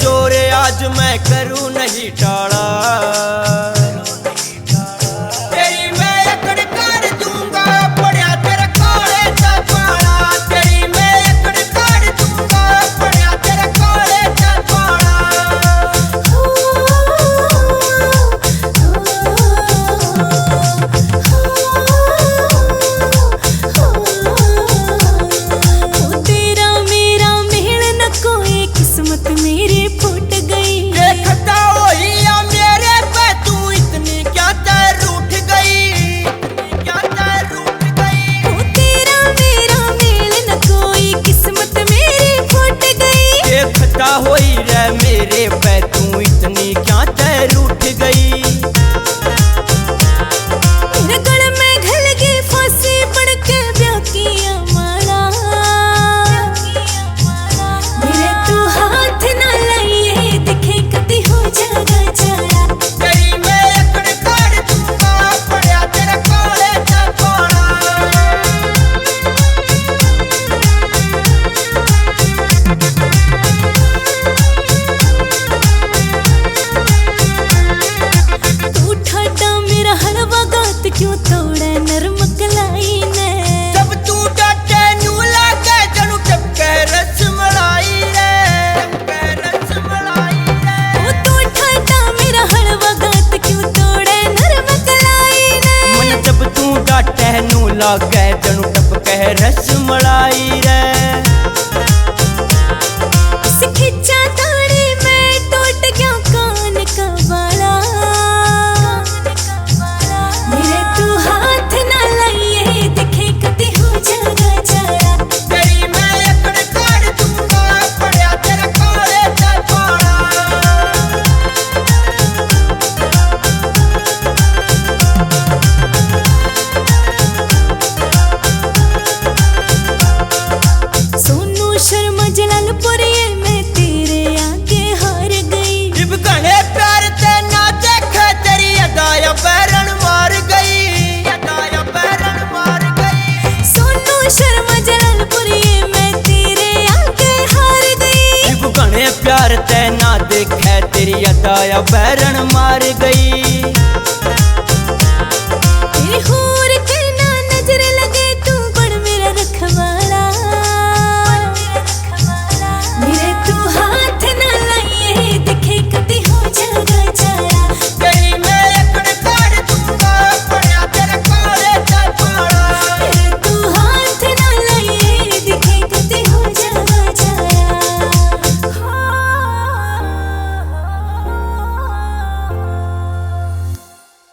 जोर आज मैं करूं नहीं टाड़ा। तेरी मैं एकड़ कर दूंगा पड़िया तेरे काले चा पाड़ा। तेरी मैं एकड़ कर दूंगा पड़िया तेरे काले चा मेरी फूट गई। देखता होई या मेरे पे तू इतनी क्या तर रूठ गई, क्या तर रूठ गई। ओ तेरा मेरा मेल न कोई किस्मत मेरी फूट गई। देखता होई रे मेरे पे तू इतनी क्या तर रूठ गई। तेरे गल में घल गई फांसी पड़ के ब्याह किया माला। मेरे तू हाथ ना लाइए दिखे कभी हो जाएगा चारा। तेरी मैं एकड़ कर दूंगा पड़िया तेरे काले चा पाड़ा। तू ठाडा मेरा हलवा गात क्यों तोड़े नरम कलाई ने। जब तू डाटे नू लागे जनु टपके रसमलाई रे, टपके रसमलाई रे। ओ तू ठाडा मेरा हलवा गात क्यों तोड़े नरम कलाई ने। मन जब तू डाटे नू लागे जनु टपके रसमलाई रे। इस खिंचा ताड़ी में टूट गया कान का बाला। मेरे तू हाथ ना लाइए दिखे कभी हो जाएगा चारा। तेरी मैं एकड़ कर दूंगा पड़िया तेरे काले चा पाड़ा। सोनू शर्मा जलालपुरिये मैं तेरे आगे हार गई। इब घने प्यार ते ना देखे तेरी अदाया बैरन मार गई, अदाया बैरन मार गई। सोनू शर्मा जलालपुरिये मैं तेरे आगे हार गई। इब घने प्यार ते ना देखे तेरी अदाया बैरन मार गई।